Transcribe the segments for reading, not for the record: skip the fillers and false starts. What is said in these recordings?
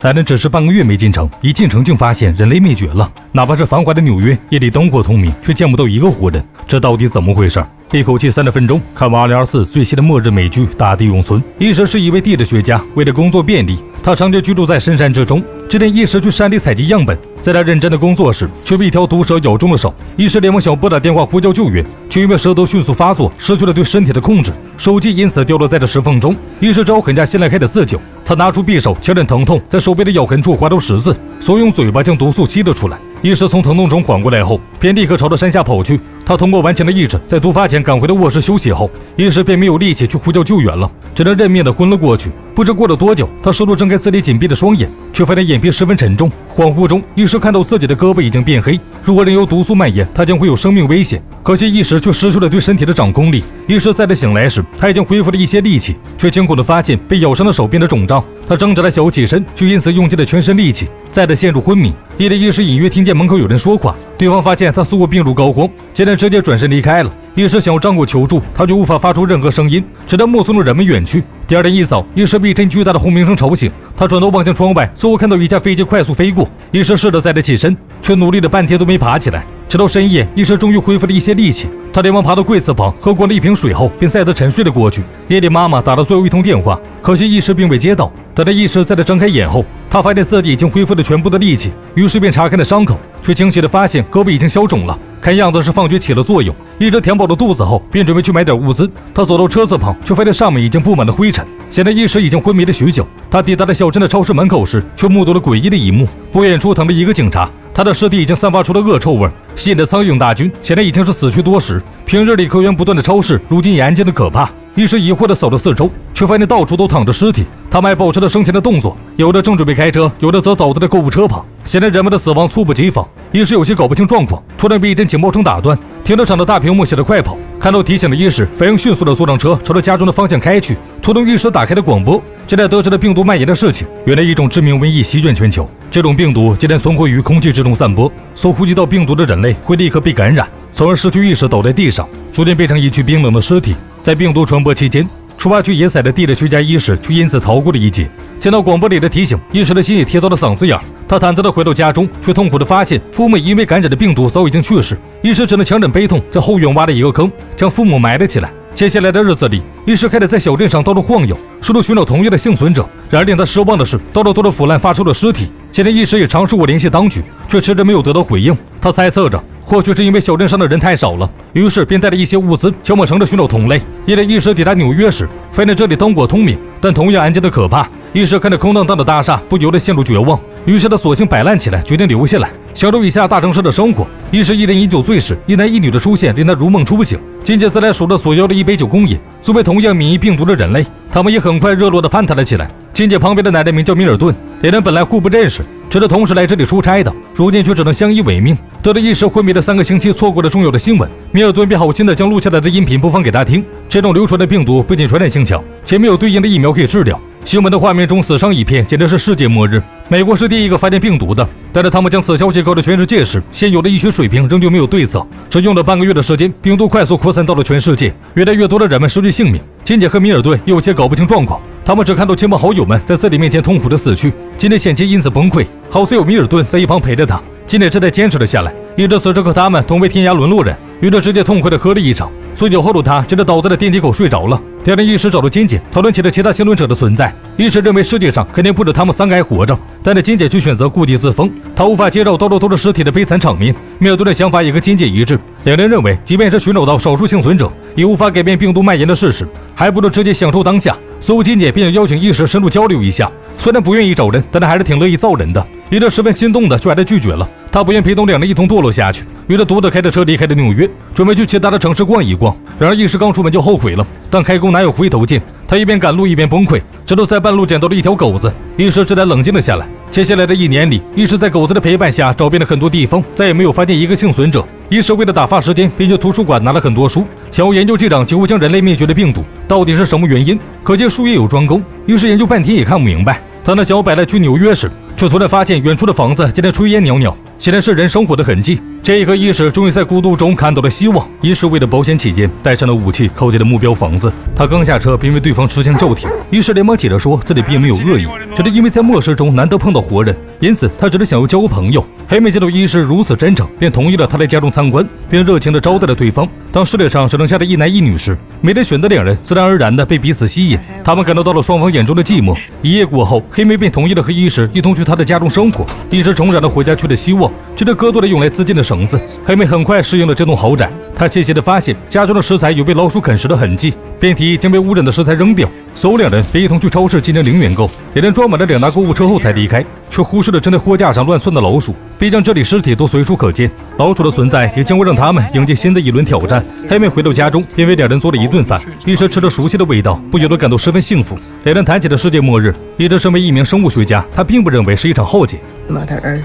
才能只是半个月没进城，一进城竟发现人类灭绝了。哪怕是繁华的纽约，夜里灯火通明，却见不到一个活人。这到底怎么回事？一口气30分钟看完2024最新的末日美剧《大地永存》。医师是一位地质学家，为了工作便利，他长期居住在深山之中。这天，医师去山里采集样本，在他认真的工作时，却被一条毒蛇咬中了手。医师连忙想拨打电话呼叫救援，却因为蛇毒迅速发作，失去了对身体的控制，手机因此掉落在这石缝中。医师只好狠下心来开始自救。他拿出匕首，强忍疼痛，在手臂的咬痕处划出十字，所用嘴巴将毒素吸了出来。医师从疼痛中缓过来后，便立刻朝着山下跑去。他通过顽强的意志，在毒发前赶回了卧室休息后，医师便没有力气去呼叫救援了，只能认命的昏了过去。不知过了多久，他试图睁开自己紧闭的双眼，却发现眼皮十分沉重。恍惚中，医师看到自己的胳膊已经变黑，如果任由毒素蔓延，他将会有生命危险。可惜医师却失去了对身体的掌控力。医师再次醒来时，他已经恢复了一些力气，却惊恐地发现被咬伤的手变得肿胀。他挣扎着想要起身，却因此用尽了全身力气，再次陷入昏迷。夜里，医师隐约听见门口有人说话，对方发现他似乎病入膏肓，竟然直接转身离开了。医师想要张口求助，他却无法发出任何声音，直到目送着人们远去。第二天一早，医师被一阵巨大的轰鸣声吵醒，他转头望向窗外，似乎看到一架飞机快速飞过。医师试着再次起身，却努力了半天都没爬起来。直到深夜，医师终于恢复了一些力气，他连忙爬到柜子旁，喝过了一瓶水后，便再次沉睡了过去。夜里，妈妈打了最后一通电话，可惜医师并未接到。等到医师再次睁开眼后，他发现自己已经恢复了全部的力气，于是便查看了伤口，却惊喜地发现胳膊已经消肿了，看样子是放血起了作用。医师填饱了肚子后，便准备去买点物资。他走到车子旁，却发现上面已经布满了灰尘，显然医师已经昏迷了许久。他抵达了小镇的超市门口时，却目睹了诡异的一幕：不远处躺着一个警察，他的尸体已经散发出了恶臭味，吸引的苍蝇大军显然已经是死去多时。平日里客源不断的超市，如今也安静的可怕。医师疑惑地扫了四周，却发现到处都躺着尸体。他们还保持了生前的动作，有的正准备开车，有的则倒在了购物车旁。显然人们的死亡猝不及防。医师有些搞不清状况，突然被一阵警报声打断。停车场的大屏幕写着快跑，看到提醒的医师反应迅速地坐上车，朝着家中的方向开去。途中医师打开了广播，这才得知了病毒蔓延的事情。原来一种致命瘟疫席卷全球，这种病毒既然存活于空气之中散播，所呼吸到病毒的人类会立刻被感染，从而失去意识倒在地上，逐渐变成一具冰冷的尸体。在病毒传播期间，出发去野采的地质学家医师却因此逃过了一劫。听到广播里的提醒，医师的心也贴到了嗓子眼。他忐忑地回到家中，却痛苦地发现父母因为感染的病毒早已经去世。医师只能强忍悲痛，在后院挖了一个坑，将父母埋了起来。接下来的日子里，医师开始在小镇上到处晃悠，试图寻找同样的幸存者。然而令他失望的是，到处都是腐烂发臭的尸体。现在医师也尝试过联系当局，却迟迟没有得到回应。他猜测着，或许是因为小镇上的人太少了，于是便带了一些物资前往城市寻找同类。夜里，医师抵达纽约时，发现这里灯火通明，但同样安静的可怕。医师看着空荡荡的大厦，不由得陷入绝望。于是他索性摆烂起来，决定留下来，享受一下大城市的生活。医师一人饮酒醉时，一男一女的出现令他如梦初醒。金姐自来熟的索要了一杯酒恭饮。作为同样免疫病毒的人类，他们也很快热络地攀谈了起来。金姐旁边的男人名叫米尔顿，两人本来互不认识，只是同时来这里出差的，如今却只能相依为命。得了一时昏迷的3个星期错过了重要的新闻，米尔顿便好心地将录下来的音频播放给他听。这种流传的病毒不仅传染性强，且没有对应的疫苗可以治疗。新闻的画面中死伤一片，简直是世界末日。美国是第一个发现病毒的，但是他们将此消息告知全世界时，现有的医学水平仍旧没有对策。只用了半个月的时间，病毒快速扩散到了全世界，越来越多的人们失去性命。金姐和米尔顿又有些搞不清状况，他们只看到亲朋好友们在自己面前痛苦的死去，金姐险些因此崩溃。好在有米尔顿在一旁陪着他，金姐这才坚持了下来。一直此时和他们同为天涯沦落人，于是直接痛快地喝了一场。醉酒后的他真的倒在了电梯口睡着了。第二天，医师找到金姐，讨论起了其他幸存者的存在。医师认为世界上肯定不止他们3个还活着，但是金姐却选择故地自封，她无法接受到处都是尸体的悲惨场面。米尔顿的想法也和金姐一致，两人认为即便是寻找到少数幸存者，也无法改变病毒蔓延的事实，还不如直接享受当下。所以金姐便邀请医师深入交流一下，虽然不愿意找人，但她还是挺乐意造人的。医师十分心动的却还是拒绝了，他不愿陪同两人一同堕落下去，于是独自开着车离开了纽约，准备去其他的城市逛一逛。然而医师刚出门就后悔了，但开弓哪有回头箭，他一边赶路一边崩溃，直到在半路捡到了一条狗子，医师这才冷静了下来。接下来的1年里，医师在狗子的陪伴下找遍了很多地方，再也没有发现一个幸存者。医师为了打发时间，便去图书馆拿了很多书，想要研究这场几乎将人类灭绝的病毒到底是什么原因。可见术业有专攻，医师研究半天也看不明白。当他想要摆烂去纽约时，却突然发现远处的房子竟然炊烟袅袅，显然是人生活的痕迹。这一刻，医师终于在孤独中看到了希望。医师为了保险起见，带上了武器，靠近了目标房子。他刚下车，便被对方持枪叫停。医师连忙解释说，自己并没有恶意，只是因为在末世中难得碰到活人，因此他只是想要交个朋友。黑妹见到医师如此真诚，便同意了他来家中参观，并热情地招待了对方。当世界上只剩下的一男一女时，没得选的两人自然而然地被彼此吸引。他们感受到了双方眼中的寂寞。一夜过后，黑妹便同意了和医师一同去他的家中生活。医师重燃了回家去的希望，接着割断了用来自尽的绳子。黑妹很快适应了这栋豪宅，她窃窃地发现家中的食材有被老鼠啃食的痕迹，便提议将被污染的食材扔掉。随后两人便一同去超市进行零元购，两人装满了2大购物车后才离开，却忽视了正在货架上乱窜的老鼠。毕竟这里尸体都随处可见，老鼠的存在也将会让他们迎接新的一轮挑战。黑妹回到家中，便为两人做了一顿饭。医师吃着熟悉的味道，不由得感到十分幸福。两人谈起了世界末日。医师身为一名生物学家，他并不认为是一场浩劫。Mother Earth,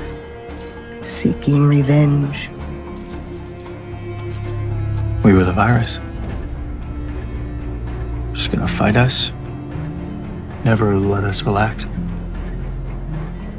seeking revenge. We were the virus. Just gonna fight us. Never let us relax.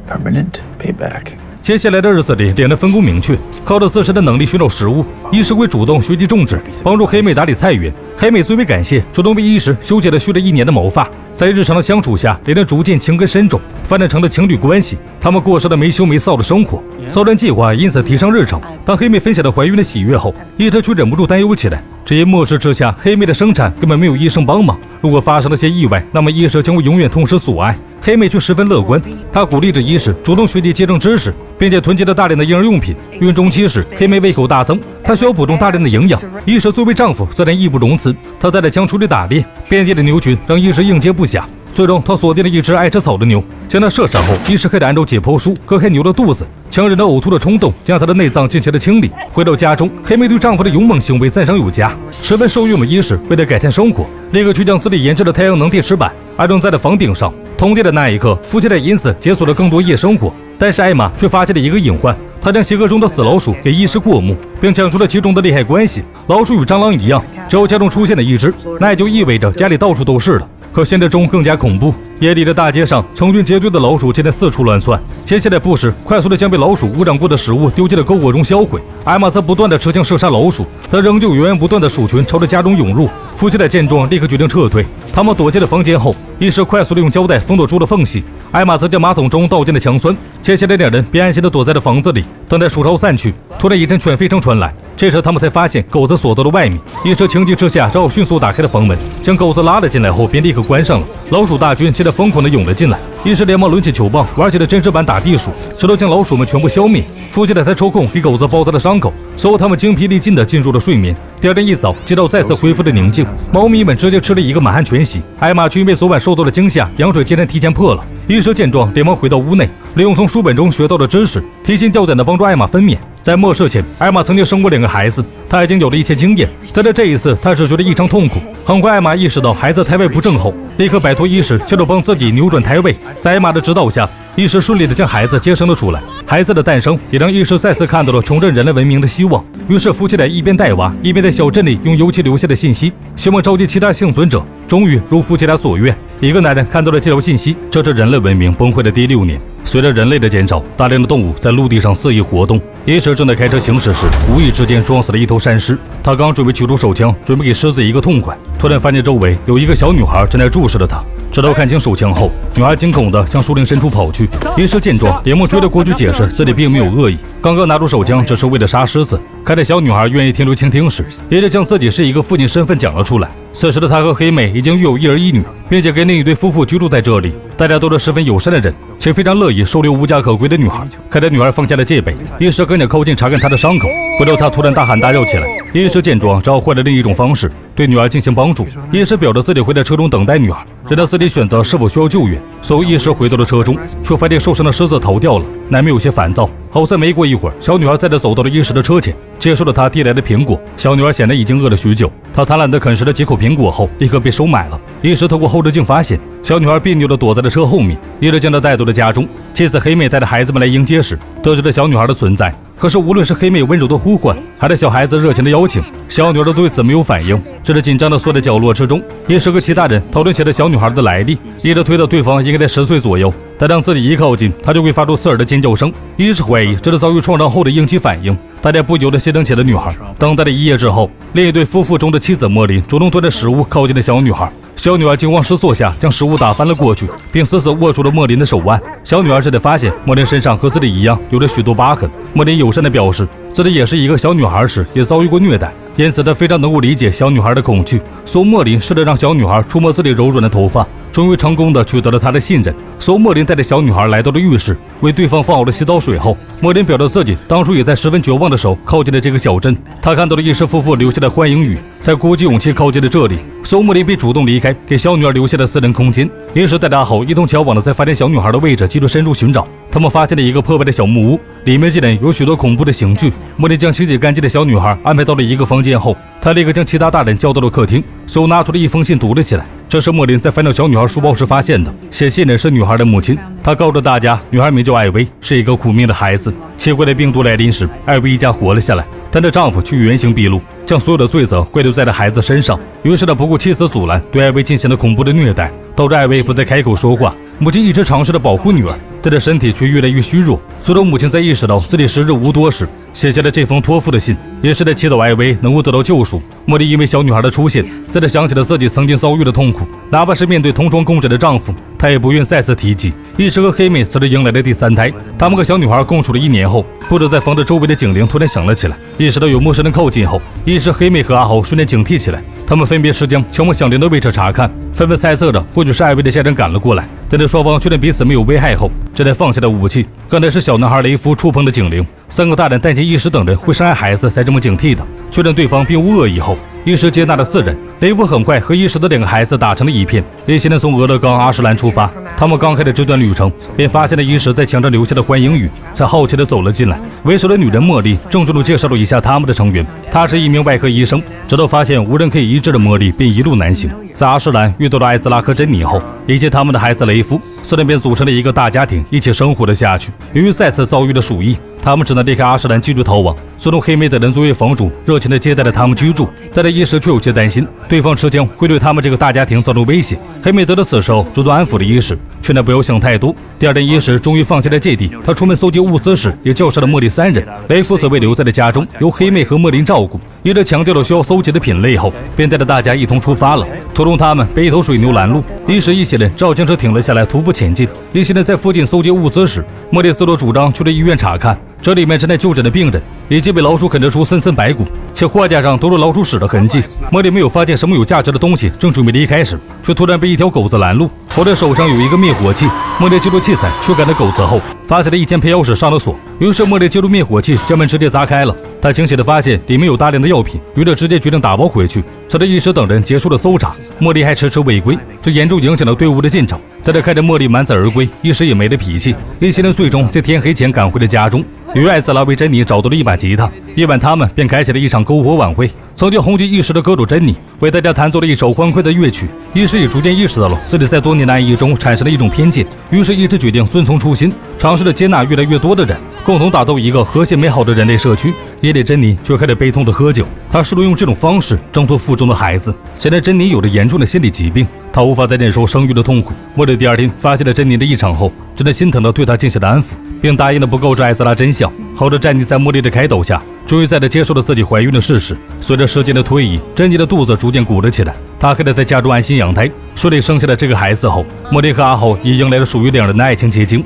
Permanent payback. 接下来的日子里，两人分工明确，靠着自身的能力寻找食物。医师会主动学习种植，帮助黑妹打理菜园。黑妹最为感谢，主动为医师修剪了蓄了1年的毛发。在日常的相处下，两人逐渐情根深重，发展成了情侣关系。他们过上了没羞没臊的生活，造人计划因此提上日程。当黑妹分享了怀孕的喜悦后，医师却忍不住担忧起来。这一末世之下，黑妹的生产根本没有医生帮忙，如果发生了些意外，那么医师将会永远痛失所爱。黑妹却十分乐观，她鼓励着医师主动学习接种知识，并且囤积了大量的婴儿用品。孕中期时，黑妹胃口大增，她需要补充大量的营养。医师作为丈夫，自然义不容辞。他带着枪出去打猎，遍地的牛群让医师应接不暇。最终，他锁定了一只爱吃草的牛，将它射杀后，医师开始按照解剖书割开牛的肚子，强忍着呕吐的冲动，将它的内脏进行了清理。回到家中，黑妹对丈夫的勇猛行为赞赏有加，十分受用的医师为了改善生活，立刻去将自己研制的太阳能电池板安装在了房顶上。通电的那一刻，夫妻俩因此解锁了更多夜生活。但是艾玛却发现了一个隐患，她将鞋盒中的死老鼠给医师过目，并讲出了其中的利害关系。老鼠与蟑螂一样，只要家中出现了一只，那也就意味着家里到处都是了。可现实中更加恐怖，夜里的大街上，成群结队的老鼠竟然四处乱窜。接下来不时快速地将被老鼠污染过的食物丢进了篝火中销毁。艾玛则不断地持枪射杀老鼠，但仍旧源源不断的鼠群朝着家中涌入。夫妻俩见状，立刻决定撤退。他们躲进了房间后，医师快速地用胶带封堵住了缝隙。艾玛则将马桶中倒进了强酸。接下来两人便安心地躲在了房子里，等待鼠潮散去。突然一阵犬吠声传来，这时他们才发现狗子锁到了外面。医师情急之下，只好迅速打开了房门，将狗子拉了进来后，便立刻关上了。老鼠大军现在疯狂地涌了进来，医师连忙抡起球棒，玩起了真实版打地鼠，直到将老鼠们全部消灭。夫妻俩才抽空给狗子包扎了伤口，随后他们精疲力尽地进入了睡眠。第二天一早，街道再次恢复了宁静，猫咪们直接吃了一个满汉全席。艾玛却因为昨晚受到了惊吓，羊水竟然提前破了。医师见状，连忙回到屋内，利用从书本中学到的知识，提心吊胆地帮助艾玛分娩。在末世前，艾玛曾经生过2个孩子，她已经有了一些经验，但是这一次她只觉得异常痛苦。很快，艾玛意识到孩子胎位不正后，立刻摆脱医师，试着帮自己扭转胎位。在艾玛的指导下，医师顺利地将孩子接生了出来。孩子的诞生也让医师再次看到了重振人类文明的希望。于是夫妻俩一边带娃，一边在小镇里用油漆留下的信息，希望召集其他幸存者。终于如夫妻俩所愿，一个男人看到了这条信息。这是人类文明崩溃的第6年，随着人类的减少，大量的动物在陆地上肆意活动。医师正在开车行驶时，无意之间撞死了一头山狮。他刚准备取出手枪，准备给狮子一个痛快，突然发现周围有一个小女孩正在注视着他。直到看清手枪后，女孩惊恐地向树林深处跑去。医师见状，连忙追了过去，解释自己并没有恶意，刚刚拿出手枪只是为了杀狮子。看着小女孩愿意停留倾听时，医师将自己是一个父亲身份讲了出来。此时的他和黑妹已经育有1儿1女，并且跟另一对夫妇居住在这里，大家都是十分友善的人，且非常乐意收留无家可归的女孩。看着女孩放下了戒备，医师跟着靠近查看她的伤口，不料她突然大喊大叫起来。医师见状，只好换了另一种方式对女儿进行帮助。医师表示自己会在车中等待女儿，让她自己选择是否需要救援。所以医师回到了车中，却发现受伤的狮子逃掉了，难免有些烦躁。好在没过一会儿，小女孩再次走到了医师的车前，接受了他递来的苹果。小女孩显然已经饿了许久，她贪婪地啃食了几口苹果后，立刻被收买了。一时透过后视镜发现，小女孩别扭地躲在了车后面。一直将她带到了家中。妻子黑妹带着孩子们来迎接时，得知了小女孩的存在。可是无论是黑妹温柔的呼唤，还是小孩子热情的邀请，小女孩都对此没有反应，只是紧张地缩在角落之中。一时和其他人讨论起了小女孩的来历，一直推到对方应该在10岁左右。但当自己一靠近，她就会发出刺耳的尖叫声。一是怀疑这是遭遇创伤后的应激反应，大家不由得心疼起了女孩。等待了一夜之后，另一对夫妇中的妻子莫林主动端着食物靠近了小女孩。小女孩惊慌失措下，将食物打翻了过去，并死死握住了莫林的手腕。小女孩这才发现莫林身上和自己一样有着许多疤痕。莫林友善地表示，自己也是一个小女孩时也遭遇过虐待，因此他非常能够理解小女孩的恐惧。所以莫林试着让小女孩触摸自己柔软的头发，终于成功地取得了她的信任。所以莫林带着小女孩来到了浴室，为对方放好了洗澡水后，莫林表示自己当初也在十分绝望的时候靠近了这个小镇。他看到了医师夫妇留下的欢迎语，才鼓起勇气靠近了这里。所以莫林便主动离开，给小女孩留下了私人空间。医师带着阿豪一同前往了在发现小女孩的位置继续深入寻找。他们发现了一个破败的小木屋，里面竟然有许多恐怖的刑具。莫林将清洗干净的小女孩安排到了一个房间后，他立刻将其他大人叫到了客厅，手拿出了一封信读了起来。这是莫林在翻到小女孩书包时发现的，写信人是女孩的母亲。他告诉大家，女孩名叫艾薇，是一个苦命的孩子。奇怪的病毒来临时，艾薇一家活了下来，但她丈夫却原形毕露，将所有的罪责归咎在了孩子身上。于是他不顾妻子阻拦，对艾薇进行了恐怖的虐待，导致艾薇不再开口说话。母亲一直尝试着保护女儿，但是身体却越来越虚弱。直到母亲在意识到自己时日无多时，写下了这封托付的信，也是在祈祷艾薇能够得到救赎。莫莉因为小女孩的出现，再次想起了自己曾经遭遇的痛苦，哪怕是面对同床共枕的丈夫，她也不愿再次提及。医师和黑妹此时迎来了第3胎，他们和小女孩共处了1年后，不知在房子周围的警铃突然响了起来。意识到有陌生人靠近后，医师黑妹和阿豪瞬间警惕起来。他们分别是将敲门响铃的位置查看，纷纷猜测着或许是艾薇的家人赶了过来。但是双方确认彼此没有危害后，这才放下了武器。刚才是小男孩雷夫触碰的警铃，3个大人担心医师等人会伤害孩子，才这么警惕的。确认对方并无恶意后，医师接纳了4人。雷夫很快和医师的2个孩子打成了一片。一行人从俄勒冈阿什兰出发，他们刚开始这段旅程，便发现了医师在墙上留下的欢迎语，才好奇地走了进来。为首的女人茉莉郑重地介绍了一下他们的成员，她是一名外科医生，直到发现无人可以医治的茉莉，便一路南行。在阿什兰遇到了艾斯拉和珍妮后，以及他们的孩子雷夫，4人便组成了一个大家庭，一起生活了下去。由于再次遭遇了鼠疫，他们只能离开阿什兰继续逃亡。最终黑妹等人作为房主，热情地接待了他们居住，但这一时却有些担心对方持枪会对他们这个大家庭造成威胁。黑妹得知此时后，主动安抚了医师，劝他不要想太多。第2天，医师终于放下了芥蒂，他出门搜集物资时，也叫上了茉莉3人。雷夫则被留在了家中，由黑妹和莫林照顾。医生强调了需要搜集的品类后，便带着大家一同出发了。途中，他们被一头水牛拦路，医师一行人照将车停了下来，徒步前进。一行人在附近搜集物资时，莫莉自作主张去了医院查看，这里面正在就诊的病人已经被老鼠啃得出森森白骨，且货架上都是老鼠屎的痕迹。莫莉没有发现什么有价值的东西，正准备离开时，却突然被一条狗子拦路。狗的手上有一个灭火器，莫莉接住器材驱赶了狗子后，发现了一间配钥匙上了锁，于是莫莉接住灭火器，将门直接砸开了。他惊喜地发现里面有大量的药品，于是直接决定打包回去。随着医师等人结束了搜查，莫莉还迟迟未归，这严重影响了队伍的进程。但是看着莫莉满载而归，医师也没了脾气。一行人最终在天黑前赶回了家中。由于艾斯拉为珍妮找到了一把吉他，夜晚他们便开启了一场篝火晚会。曾经红极一时的歌手珍妮为大家弹奏了一首欢快的乐曲。医师也逐渐意识到了自己在多年的爱意中产生了一种偏见，于是医师决定遵从初心，尝试着接纳越来越多的人，共同打造一个和谐美好的人类社区。夜里，珍妮却开始悲痛的喝酒，她试图用这种方式挣脱腹中的孩子。现在珍妮有着严重的心理疾病，她无法再忍受生育的痛苦。莫莉第2天发现了珍妮的异常后，真的心疼地对她进行了安抚，并答应了不告知艾斯拉真相。好的，珍妮在莫莉的开导下，终于再次接受了自己怀孕的事实。随着时间的推移，珍妮的肚子逐渐鼓了起来，她开始在家中安心养胎。顺利生下了这个孩子后，莫莉和阿豪也迎来了属于2人的爱情结晶。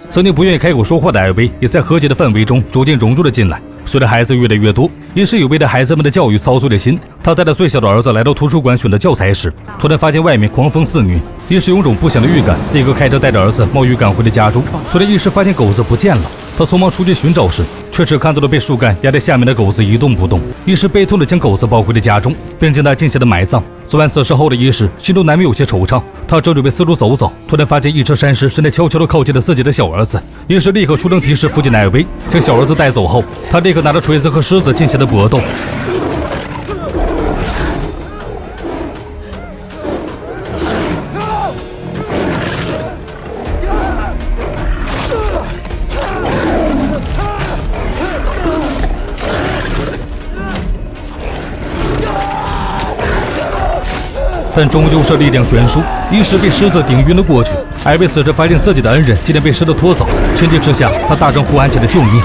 曾经不愿意开口说话的艾薇，也在和谐的氛围中逐渐融入了进来。随着孩子越来越多，医师有为了孩子们的教育操碎了心。他带着最小的儿子来到图书馆选择教材时，突然发现外面狂风肆虐，医师有种不祥的预感，立刻开车带着儿子冒雨赶回了家中。突然，医师发现狗子不见了。他匆忙出去寻找时，却只看到了被树干压在下面的狗子一动不动。医师悲痛地将狗子抱回了家中，并将它进行了埋葬。做完此事后的医师心中难免有些惆怅，他正准备四处走走，突然发现一只山狮正在悄悄地靠近了自己的小儿子。医师立刻出声提示附近的艾薇，将小儿子带走后，他立刻拿着锤子和狮子进行了搏斗。但终究是力量悬殊，一时被狮子顶晕了过去。艾薇此时发现自己的恩人竟然被狮子拖走，情急之下，他大声呼喊起了救命。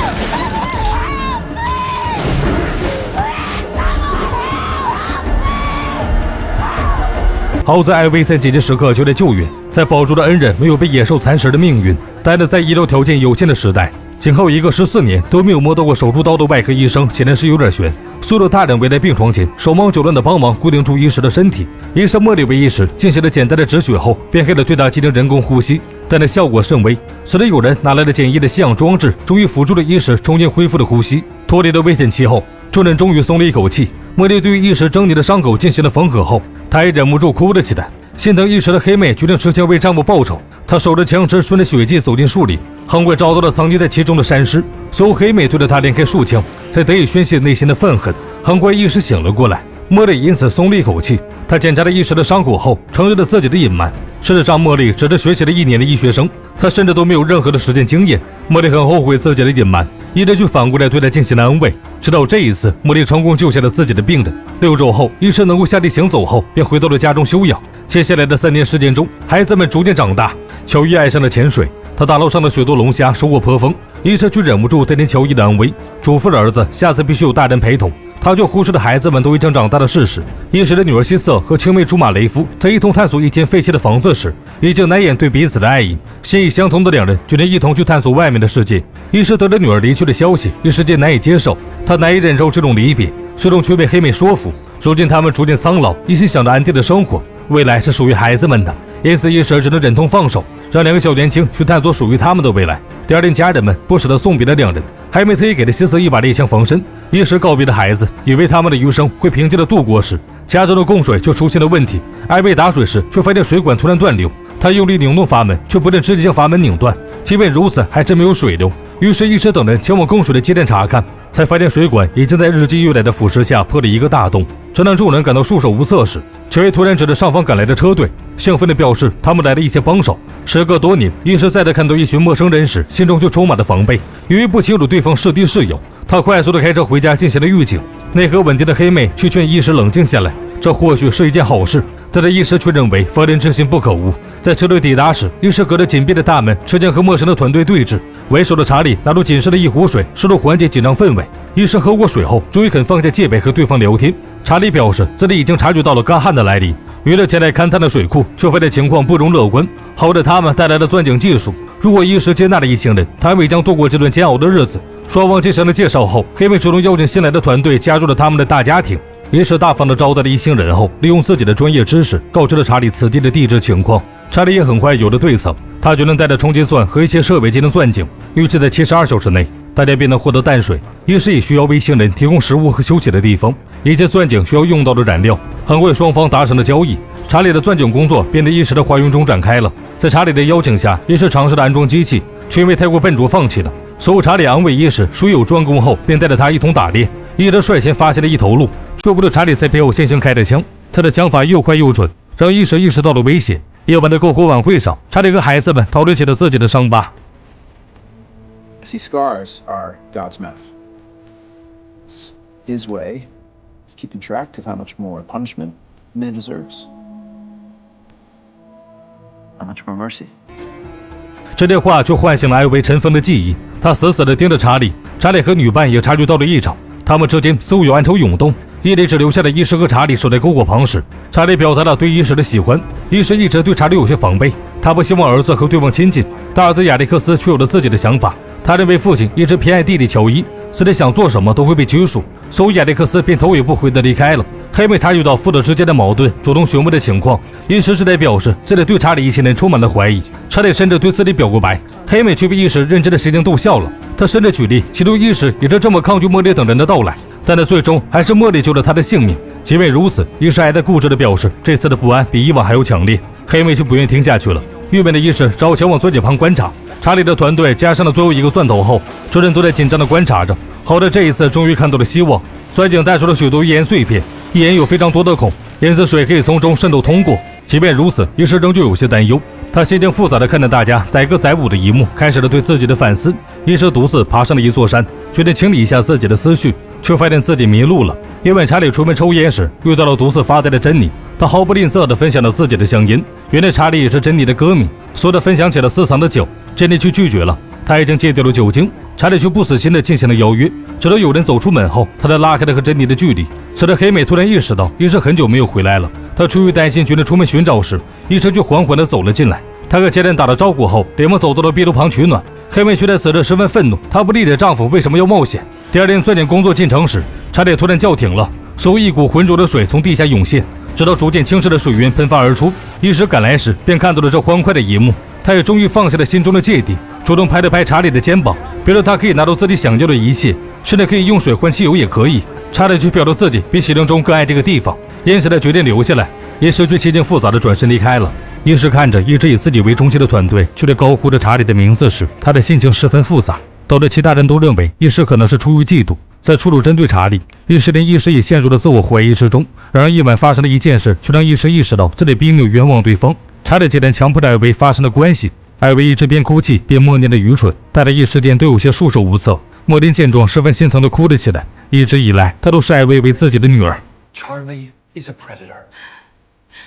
好在艾薇在紧急时刻就来救援，才保住了恩人没有被野兽蚕食的命运。但是在医疗条件有限的时代，今后一个14年都没有摸到过手术刀的外科医生显然是有点悬。所有的大人围在病床前，手忙脚乱地帮忙固定住医师的身体。医生莫里维医师进行了简单的止血后，便开始对他进行人工呼吸，但那效果甚微。此时有人拿来了简易的吸氧装置，终于辅助了医师重新恢复了呼吸。脱离了危险期后，众人终于松了一口气。莫莉对于医师狰狞的伤口进行了缝合后，他也忍不住哭了起来。心疼一时的黑妹决定持枪为丈夫报仇，她手着枪支顺着血迹走进树林，很快找到了藏匿在其中的山尸。随后黑妹对着他连开数枪，才得以宣泄内心的愤恨。很快医师醒了过来，茉莉因此松了一口气。她检查了医师的伤口后，承认了自己的隐瞒。事实上，茉莉只是学习了1年的医学生，她甚至都没有任何的实践经验。茉莉很后悔自己的隐瞒，医生却反过来对她进行了安慰。直到这一次，茉莉成功救下了自己的病人。6周后，医生能够下地行走后，便回到了家中休养。接下来的3年时间中，孩子们逐渐长大。乔伊爱上了潜水，他大捞上的许多龙虾收获颇丰。医生却忍不住担心乔伊的安危，嘱咐了儿子下次必须有大人陪同。他却忽视了孩子们都已经长大的事实。医师的女儿希瑟和青梅竹马雷夫在一同探索一间废弃的房子时，已经难掩对彼此的爱意。心意相同的两人决定一同去探索外面的世界。医师得知女儿离去的消息，一时间难以接受，他难以忍受这种离别，最终却被黑妹说服。如今他们逐渐苍老，一心想着安定的生活，未来是属于孩子们的，因此医师只能忍痛放手，让2个小年轻去探索属于他们的未来。第二天，家人们不舍得送别了2人，还没特意给了希瑟一把猎枪防身。医师告别了孩子，以为他们的余生会平静地度过时，家中的供水就出现了问题。艾薇打水时，却发现水管突然断流，他用力拧动阀门，却不能直接将阀门拧断。即便如此，还是没有水流。于是医师等人前往供水的接站查看，才发现水管已经在日积月累的腐蚀下破了一个大洞。正当众人感到束手无策时，乔伊突然指着上方赶来的车队，兴奋地表示他们来了一些帮手。时隔多年，医师再次看到一群陌生人时，心中就充满了防备。由于不清楚对方是敌是友，他快速地开车回家进行了预警。内核稳定的黑妹去劝医师冷静下来，这或许是一件好事，但是医师却认为防人之心不可无。在车队抵达时，医师隔着紧闭的大门，持枪和陌生的团队对峙。为首的查理拿出仅剩的一壶水，试图缓解紧张氛围。医生喝过水后，终于肯放下戒备和对方聊天。查理表示自己已经察觉到了干旱的来临，于是前来勘探的水库，却发现情况不容乐观。好在他们带来了钻井技术，如果医师接纳了一行人，他们也将度过这段煎熬的日子。双方进行了介绍后，黑妹主动邀请新来的团队加入了他们的大家庭。医师大方地招待了一行人后，利用自己的专业知识告知了查理此地的地质情况。查理也很快有了对策，他决定带着冲击钻和一些设备进行钻井，预计在72小时内，大家便能获得淡水。医师也需要为行人提供食物和休息的地方，以及钻井需要用到的燃料。很快，双方达成了交易，查理的钻井工作便在医师的花园中展开了。在查理的邀请下，医师尝试了安装机器，却因为太过笨拙放弃了。随后，查理安慰医师术有专攻后，便带着他一同打猎。医师率先发现了一头鹿，说不定查理在背后先行开着枪，他的枪法又快又准，让医师意识到了危险。夜晚的篝火晚会上，查理和孩子们讨论起了自己的伤疤。See, scars are God's mouth. It's His way of keeping track of how much more punishment man deserves. How much more mercy. 这电话却唤醒了艾薇尘封的记忆，他死死地盯着查理。查理和女伴也察觉到了异常，他们之间似乎有暗潮涌动。夜里只留下了医师和查理守在篝火旁时，查理表达了对医师的喜欢。医师一直对查理有些防备，他不希望儿子和对方亲近，但儿子亚历克斯却有了自己的想法。他认为父亲一直偏爱弟弟乔伊，自己想做什么都会被拘束，所以亚历克斯便头也不回地离开了。黑妹察觉到父子之间的矛盾，主动询问的情况。医师是在表示自己对查理一行人充满了怀疑，查理甚至对自己表过白，黑妹却被医师认真的神情逗笑了。他甚至举例，其中医师也是这么抗拒莫莉等人的到来，但他最终还是莫莉救了他的性命。即便如此，医师还在固执地表示这次的不安比以往还要强烈。黑妹就不愿听下去了，郁闷的医师只好前往钻井旁观察。查理的团队加上了最后一个钻头后，众人都在紧张地观察着。好在这一次终于看到了希望，钻井带出了许多页岩碎片，页岩有非常多的孔，因此水可以从中渗透通过。即便如此，医师仍旧有些担忧。他心情复杂地看着大家载歌载舞的一幕，开始了对自己的反思。医师独自爬上了一座山，决定清理一下自己的思绪，却发现自己迷路了。夜晚查理出门抽烟时，遇到了独自发呆的珍妮。他毫不吝啬地分享了自己的香烟。原来查理也是珍妮的歌迷，说着分享起了私藏的酒，珍妮却拒绝了。他已经戒掉了酒精，查理却不死心地进行了邀约。直到有人走出门后，他才拉开了和珍妮的距离。此时黑美突然意识到医生很久没有回来了，他出于担心决定出门寻找时，医生却缓缓地走了进来。他和家人打了招呼后，连忙走到了壁炉旁取暖。黑妹却在此时十分愤怒，她不理解丈夫为什么要冒险。第二天钻点工作进城时，查理突然叫停了，随后一股浑浊的水从地下涌现，直到逐渐清澈的水源喷发而出。医师赶来时，便看到了这欢快的一幕，他也终于放下了心中的芥蒂，主动拍了拍查理的肩膀，表示他可以拿到自己想要的一切，甚至可以用水换汽油也可以。查理却表示自己比洗灵中更爱这个地方，因此他决定留下来。医师却心情复杂的转身离开了。医师看着一直以自己为中心的团队却在高呼着查理的名字时，他的心情十分复杂。导致其他人都认为医师可能是出于嫉妒，在出手针对查理。于是连医师也陷入了自我怀疑之中。然而夜晚发生的一件事却让医师意识到自己并没有冤枉对方。查理竟然强迫着艾薇发生了关系。艾薇一直边哭泣边默念的愚蠢，但他一时间都有些束手无策。莫林见状十分心疼地哭了起来。一直以来他都视艾薇为自己的女儿。 Charlie is a predator.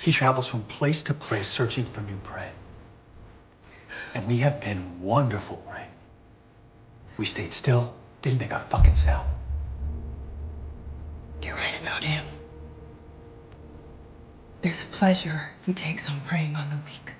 He travels from place to place searching for new prey. And we have been wonderful, right? We stayed still, didn't make a fucking sound. You're right about him. There's a pleasure he takes on preying on the weak.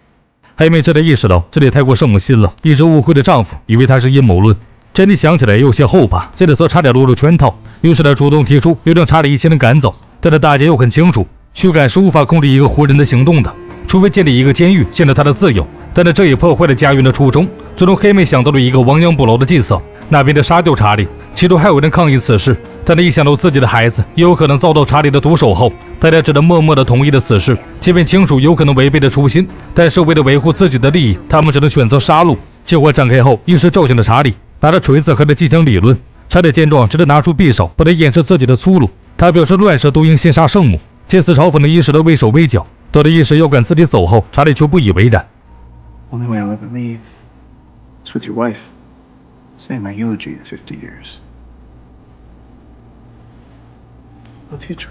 黑妹这才意识到自己太过圣母心了，一直误会了丈夫，以为他是阴谋论。珍妮想起来有些后怕，这里则差点落入圈套，于是他主动提出要将查理一行人赶走。但是大家又很清楚，驱赶是无法控制一个活人的行动的，除非建立一个监狱限制他的自由。但是这也破坏了家园的初衷。最终黑妹想到了一个亡羊补牢的计策，那便是杀掉查理。其中还有人抗议此事，但他一想到自己的孩子也有可能遭到查理的毒手后，大家只能默默地同意了此事。即便清楚有可能违背了初心，但是为了维护自己的利益，他们只能选择杀戮。计划展开后，医师叫醒了查理，拿着锤子和他进行理论。查理见状，只得拿出匕首，不能掩饰自己的粗鲁。他表示乱世都应先杀圣母，借此嘲讽的医师的畏手畏脚。到了医师要赶自己走后，查理却不以为然。 Only way I'll ever leave is with your wife. Say my eulogy in 50 years. The future.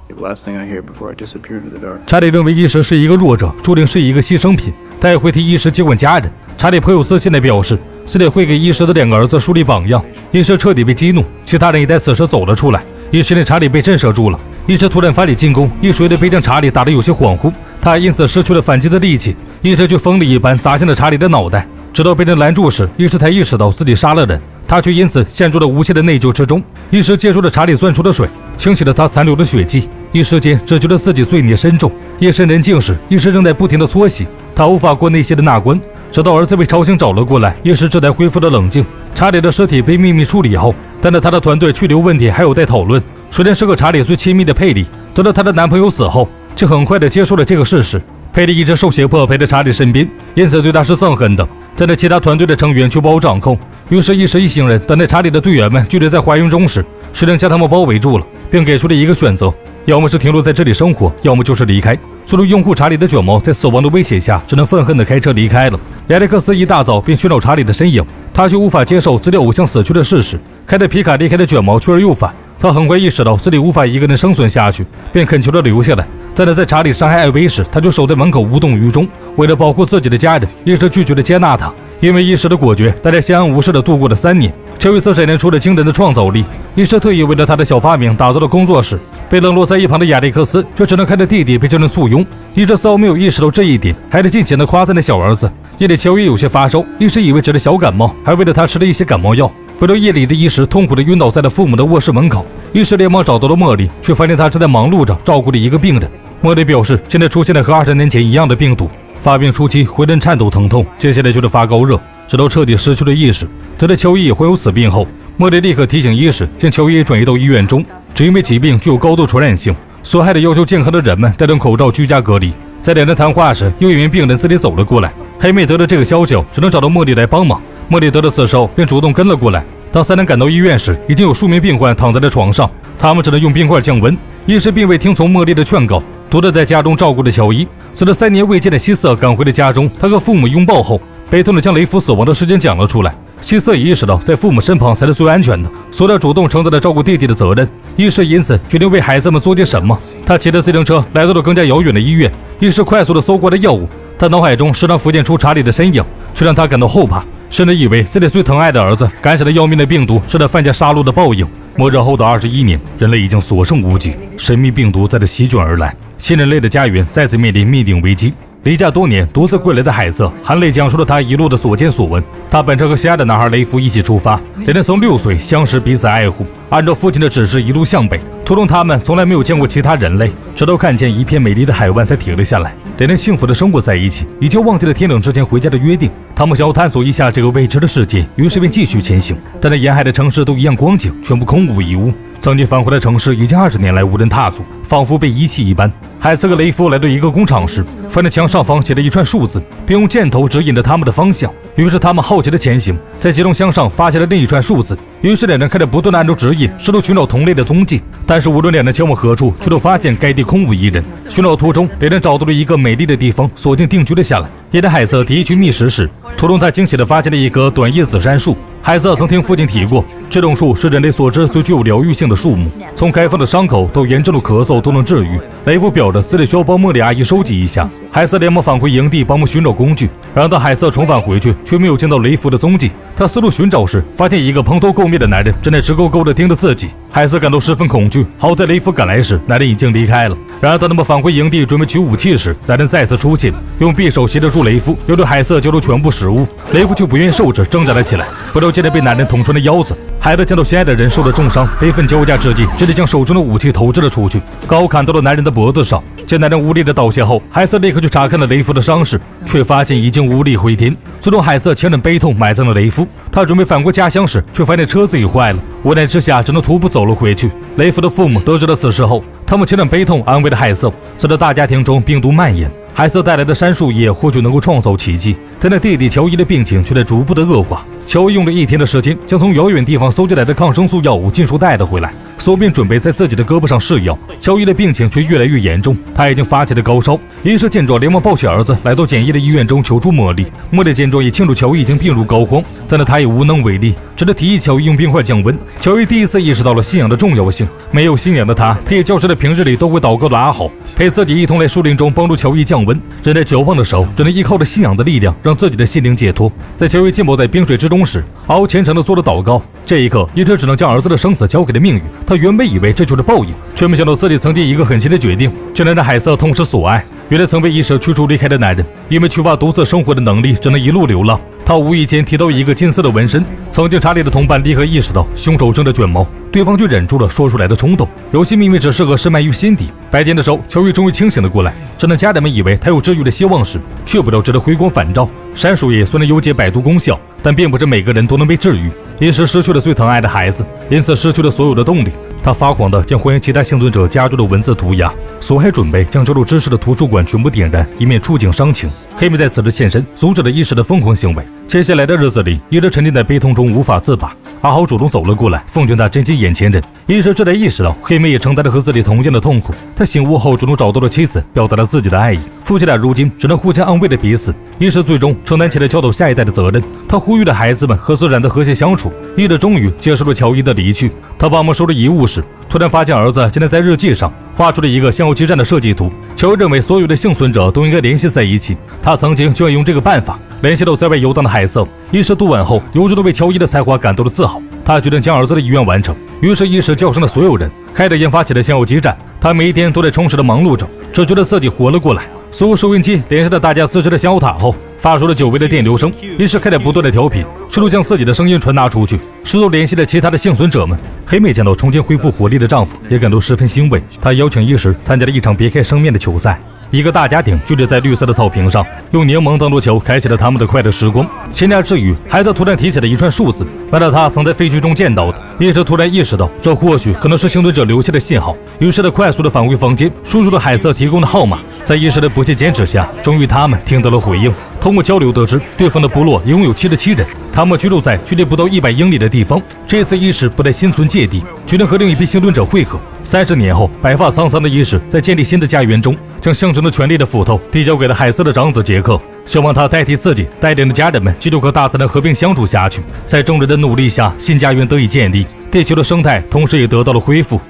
The last thing I hear before I disappear into the dark. 查理认为医师是一个弱者，注定是一个牺牲品，他也会替医师接管家人。查理颇有自信地表示，自己会给医师的2个儿子树立榜样。医师彻底被激怒，其他人也在此时走了出来。一时间查理被震慑住了，医师突然发起进攻，一锤的被将查理打得有些恍惚，他因此失去了反击的力气，医师却锋利一般砸向了查理的脑袋。直到被人拦住时，医师才意识到自己杀了人，他却因此陷入了无限的内疚之中。医师接触了查理攥出的水，清洗了他残留的血迹，一时间只觉得自己罪孽深重。夜深人静时，医师正在不停地搓洗，他无法过内心的那关。直到儿子被吵醒找了过来，医师这才恢复了冷静。查理的尸体被秘密处理后，但是他的团队去留问题还有待讨论。水莲是和查理最亲密的佩里，得到她的男朋友死后，就很快地接受了这个事实。佩里一直受胁迫陪在查理身边，因此对他是憎恨的。但是其他团队的成员却不好掌控，于是医师一行人等待查理的队员们聚集在花园中时，水莲将他们包围住了，并给出了一个选择：要么是停留在这里生活，要么就是离开。作为拥护查理的卷毛在死亡的威胁下，只能愤恨地开车离开了。亚历克斯一大早便寻找查理的身影，他却无法接受自己偶像死去的事实。开着皮卡离开的卷毛却而又返，他很快意识到自己无法一个人生存下去，便恳求着留下来。但是在查理伤害艾薇时，他就守在门口无动于衷。为了保护自己的家人，医师拒绝了接纳他。因为医师的果决，大家相安无事地度过了3年。乔伊则展现出了惊人的创造力，医师特意为了他的小发明打造了工作室。被冷落在一旁的亚历克斯却只能看着弟弟被这人簇拥。医师丝毫没有意识到这一点，还是尽情地夸赞了小儿子。夜里乔伊有些发烧，医师以为只是小感冒，还为了他吃了一些感冒药。回到夜里的医师痛苦地晕倒在了父母的卧室门口。医师连忙找到了茉莉，却发现他正在忙碌着照顾着一个病人。茉莉表示，现在出现了和20年前一样的病毒。发病初期浑身颤抖疼痛，接下来就是发高热，直到彻底失去了意识。得知乔伊也患有此病后，茉莉立刻提醒医师将乔伊转移到医院中，只因为疾病具有高度传染性，所害的要求健康的人们戴上口罩居家隔离。在两人谈话时，又一名病人自己走了过来。黑妹得了这个消息，只能找到茉莉来帮忙。茉莉得了此事便主动跟了过来。当3人赶到医院时，已经有数名病患躺在了床上，他们只能用冰块降温。医师并未听从茉莉的劝告，独自在家中照顾着乔伊。随着3年未见的希瑟赶回了家中，他和父母拥抱后，悲痛地将雷夫死亡的事情讲了出来。希瑟也意识到在父母身旁才是最安全的，所以他主动承担了照顾弟弟的责任。医师因此决定为孩子们做些什么。他骑着自行车来到了更加遥远的医院，医师快速地搜刮着药物。他脑海中时常浮现出查理的身影，却让他感到后怕，甚至以为自己最疼爱的儿子感染了要命的病毒是他犯下杀戮的报应。末日后的21年，人类已经所剩无几，神秘病毒在这席卷而来，新人类的家园再次面临灭顶危机。离家多年独自归来的海瑟含泪讲述了他一路的所见所闻。他本着和心爱的男孩雷夫一起出发，两人从6岁相识，彼此爱护，按照父亲的指示一路向北，途中他们从来没有见过其他人类，直到看见一片美丽的海湾才停了下来。两人幸福的生活在一起，已经忘记了天冷之前回家的约定。他们想要探索一下这个未知的世界，于是便继续前行。但那沿海的城市都一样光景，全部空无一物。曾经繁华的城市已经20年来无人踏足，仿佛被遗弃一般。海瑟和雷夫来到一个工厂时，发现墙上方写了一串数字，并用箭头指引着他们的方向。于是他们好奇的前行，在集中箱上发现了另一串数字。于是两人开始不断的按照指引，试图寻找同类的踪迹。但是无论两人前往何处，却都发现该地空无一人。寻找途中，两人找到了一个美丽的地方，锁定定居了下来。也在海瑟提议去觅食时，途中他惊喜地发现了一棵短叶紫杉树。海瑟曾听父亲提过，这种树是人类所知最具有疗愈性的树木，从开放的伤口到严重的咳嗽都能治愈。雷夫表着自己需要帮茉莉阿姨收集一下。海瑟连忙返回营地帮忙寻找工具，然而当海瑟重返回去，却没有见到雷夫的踪迹。他四处寻找时，发现一个蓬头垢面的男人正在直勾勾地盯着自己。海瑟感到十分恐惧，好在雷夫赶来时，男人已经离开了。然而当他们返回营地准备取武器时，男人再次出现，用匕首挟持住雷夫，要对海瑟交出全部食物。雷夫却不愿意受制，挣扎了起来，不料竟然被男人捅穿了腰子。海瑟见到心爱的人受了重伤，悲愤交加之际，直接将手中的武器投掷了出去，高砍到了男人的脖子上。见男人无力的倒下后，海瑟立刻去查看了雷夫的伤势，却发现已经无力回天。最终海瑟强忍悲痛埋葬了雷夫。他准备返回家乡时，却发现车子已坏了，无奈之下只能徒步走了回去。雷夫的父母得知了此事后，他们强忍悲痛安慰了海瑟。在这大家庭中，病毒蔓延，海瑟带来的杉树叶或许能够创造奇迹，但那弟弟乔伊的病情却在逐步的恶化。乔伊用了1天的时间，将从遥远地方搜集来的抗生素药物尽数带了回来，索便准备在自己的胳膊上试药。乔伊的病情却越来越严重，他已经发起了高烧。医师见状，连忙抱起儿子来到简易的医院中求助茉莉。茉莉见状也庆祝乔伊已经病入膏肓，但是他也无能为力，只得提议乔伊用冰块降温。乔伊第一次意识到了信仰的重要性，没有信仰的他也教识了平日里都会祷告的阿豪，陪自己一同来树林中帮助乔伊降温。人在绝望的时候，只能依靠着信仰的力量，让自己的心灵解脱。在乔伊浸泡在冰水之中时，敖虔诚地做了祷告。这一刻，医生只能将儿子的生死交给了命运。他原本以为这就是报应，却没想到自己曾经一个狠心的决定，竟然让海瑟痛失所爱。原来曾被医生驱逐离开的男人，因为缺乏独自生活的能力，只能一路流浪。他无意间提到一个金色的纹身，曾经查理的同伴立刻意识到凶手正在卷毛，对方却忍住了说出来的冲动。有些秘密只适合深埋于心底。白天的时候，乔伊终于清醒了过来，正当家人们以为他有治愈的希望时，却不料这的回光返照。杉树叶虽然有解百毒功效，但并不是每个人都能被治愈。一时失去了最疼爱的孩子，因此失去了所有的动力。他发狂地将欢迎其他幸存者加注的文字涂鸦，索还准备将收录知识的图书馆全部点燃，以免触景伤情。黑妹在此时现身，阻止了医师的疯狂行为。接下来的日子里，一直沉浸在悲痛中无法自拔。阿豪主动走了过来，奉劝他珍惜眼前人。医师这才意识到黑妹也承担着和自己同样的痛苦。他醒悟后主动找到了妻子，表达了自己的爱意。夫妻俩如今只能互相安慰着彼此。医师最终承担起了教导下一代的责任。他呼吁了孩子们和自然的和谐相处。医师终于接受了乔伊的离去。他帮忙收拾遗物时，突然发现儿子竟然在日记上画出了一个相互激战的设计图。乔伊认为所有的幸存者都应该联系在一起，他曾经就要用这个办法联系到在外游荡的海瑟。医师读完后，由衷地为乔伊的才华感到了自豪。他决定将儿子的遗愿完成，于是医师叫上了所有人，开始研发起了相互激战。他每一天都在充实地忙碌着，只觉得自己活了过来。所有收音机连上了大家自制的香油塔后，发出了久违的电流声。医师开始不断的调频，试图将自己的声音传达出去，试图联系了其他的幸存者们。黑妹见到重新恢复活力的丈夫，也感到十分欣慰。她邀请医师参加了一场别开生面的球赛。一个大家庭聚集在绿色的草坪上，用柠檬当作球，开启了他们的快乐时光。闲聊之余，孩子突然提起了一串数字，那是他曾在废墟中见到的。医生突然意识到，这或许可能是幸存者留下的信号，于是他快速的返回房间，输入了海瑟提供的号码。在医生的不懈坚持下，终于他们听到了回应。通过交流得知，对方的部落一共有77人，他们居住在距离不到100英里的地方。这次医师不再心存芥蒂，决定和另一批幸存者会合。30年后，白发苍苍的医师在建立新的家园中，将象征着权力的斧头递交给了海瑟的长子杰克，希望他代替自己带领着家人们继续和大自然和平相处下去。在众人的努力下，新家园得以建立，地球的生态同时也得到了恢复。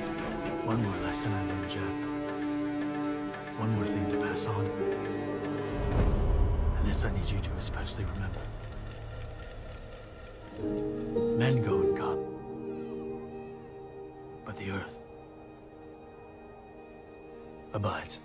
you to especially remember. Men go and come, but the earth abides.